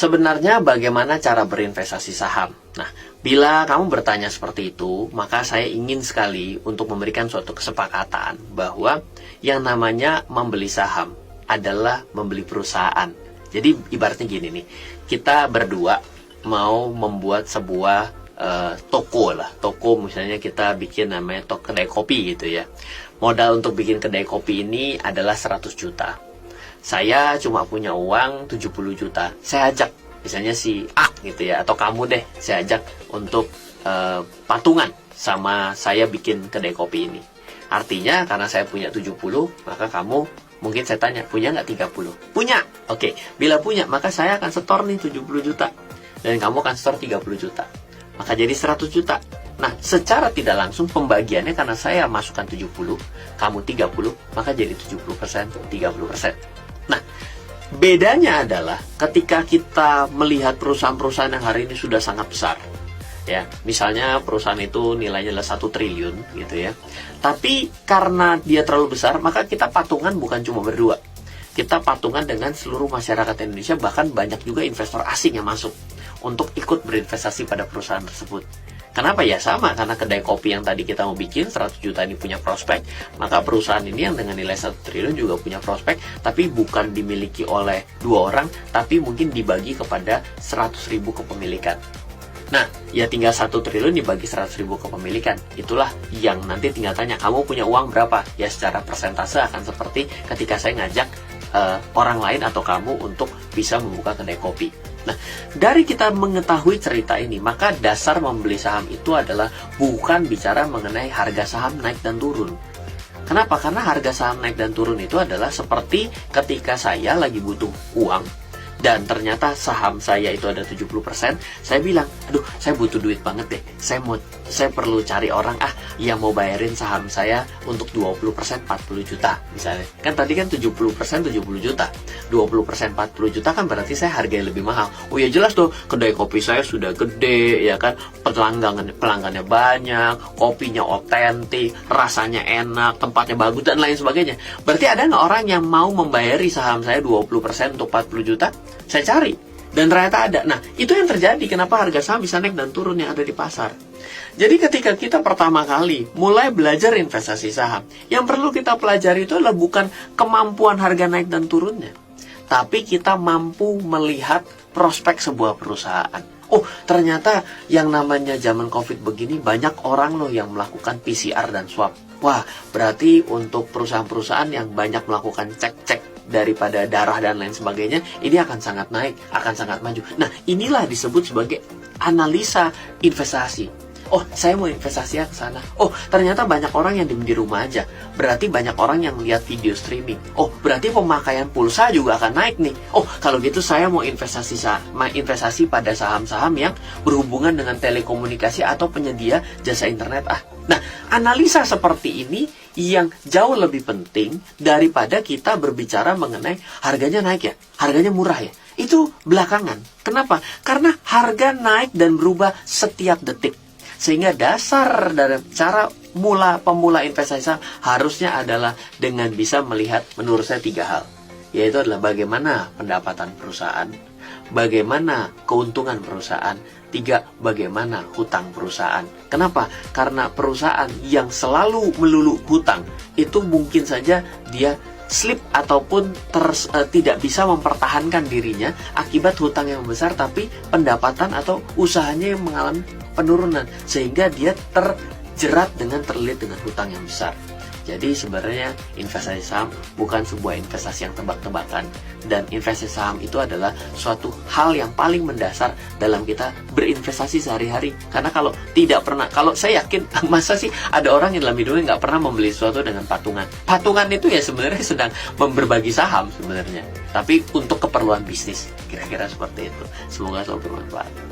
sebenarnya bagaimana cara berinvestasi saham? Nah, bila kamu bertanya seperti itu, maka saya ingin sekali untuk memberikan suatu kesepakatan bahwa yang namanya membeli saham adalah membeli perusahaan. Jadi ibaratnya gini nih, kita berdua mau membuat sebuah toko misalnya kita bikin namanya kedai kopi gitu ya. Modal untuk bikin kedai kopi ini adalah 100 juta. Saya cuma punya uang 70 juta. Saya ajak misalnya si A gitu ya, atau kamu deh, saya ajak untuk patungan sama saya bikin kedai kopi ini. Artinya karena saya punya 70, maka kamu mungkin saya tanya, punya nggak 30? Punya. Oke, bila punya maka saya akan setor nih 70 juta. Dan kamu akan setor 30 juta. Maka jadi 100 juta. Nah, secara tidak langsung pembagiannya karena saya masukkan 70, kamu 30, maka jadi 70%, 30%. Nah, bedanya adalah ketika kita melihat perusahaan-perusahaan yang hari ini sudah sangat besar. Ya, misalnya perusahaan itu nilainya adalah 1 triliun gitu ya. Tapi karena dia terlalu besar, maka kita patungan bukan cuma berdua. Kita patungan dengan seluruh masyarakat Indonesia, bahkan banyak juga investor asing yang masuk untuk ikut berinvestasi pada perusahaan tersebut. Kenapa ya? Sama, karena kedai kopi yang tadi kita mau bikin 100 juta ini punya prospek, maka perusahaan ini yang dengan nilai 1 triliun juga punya prospek, tapi bukan dimiliki oleh 2 orang, tapi mungkin dibagi kepada 100.000 kepemilikan. Nah, ya tinggal 1 triliun dibagi 100.000 kepemilikan. Itulah yang nanti tinggal tanya, kamu punya uang berapa? Ya secara persentase akan seperti ketika saya ngajak orang lain atau kamu untuk bisa membuka kedai kopi. Nah, dari kita mengetahui cerita ini, maka dasar membeli saham itu adalah bukan bicara mengenai harga saham naik dan turun. Kenapa? Karena harga saham naik dan turun itu adalah seperti ketika saya lagi butuh uang, dan ternyata saham saya itu ada 70%, saya bilang, aduh, saya butuh duit banget deh, saya perlu cari orang yang mau bayarin saham saya untuk 20% 40 juta misalnya. Kan tadi kan 70% 70 juta, 20% 40 juta kan berarti saya harganya lebih mahal. Oh ya jelas tuh, kedai kopi saya sudah gede ya kan, pelanggannya banyak, kopinya otentik, rasanya enak, tempatnya bagus dan lain sebagainya. Berarti ada nggak orang yang mau membayari saham saya 20% untuk 40 juta? Saya cari, dan ternyata ada. Nah, itu yang terjadi kenapa harga saham bisa naik dan turun yang ada di pasar. Jadi ketika kita pertama kali mulai belajar investasi saham, yang perlu kita pelajari itu adalah bukan kemampuan harga naik dan turunnya, tapi kita mampu melihat prospek sebuah perusahaan. Oh, ternyata yang namanya zaman COVID begini banyak orang loh yang melakukan PCR dan swab. Wah, berarti untuk perusahaan-perusahaan yang banyak melakukan cek-cek daripada darah dan lain sebagainya, ini akan sangat naik, akan sangat maju. Nah, inilah disebut sebagai analisa investasi. Oh, saya mau investasi ke sana. Oh, ternyata banyak orang yang di rumah aja. Berarti banyak orang yang lihat video streaming. Oh, berarti pemakaian pulsa juga akan naik nih. Oh, kalau gitu saya mau investasi pada saham-saham yang berhubungan dengan telekomunikasi atau penyedia jasa internet. Nah, analisa seperti ini yang jauh lebih penting daripada kita berbicara mengenai harganya naik ya, harganya murah ya. Itu belakangan. Kenapa? Karena harga naik dan berubah setiap detik. Sehingga dasar dari cara pemula investasi saham harusnya adalah dengan bisa melihat menurut saya 3 hal. Yaitu adalah bagaimana pendapatan perusahaan, bagaimana keuntungan perusahaan, 3, bagaimana hutang perusahaan. Kenapa? Karena perusahaan yang selalu melulu hutang, itu mungkin saja dia slip ataupun tidak bisa mempertahankan dirinya akibat hutang yang besar, tapi pendapatan atau usahanya yang mengalami penurunan, sehingga dia terjerat terlilit dengan hutang yang besar. Jadi sebenarnya investasi saham bukan sebuah investasi yang tebak-tebakan, dan investasi saham itu adalah suatu hal yang paling mendasar dalam kita berinvestasi sehari-hari. Karena kalau saya yakin, masa sih ada orang yang dalam hidupnya nggak pernah membeli sesuatu dengan patungan. Patungan itu ya sebenarnya sedang berbagi saham sebenarnya, tapi untuk keperluan bisnis, kira-kira seperti itu. Semoga selalu bermanfaat.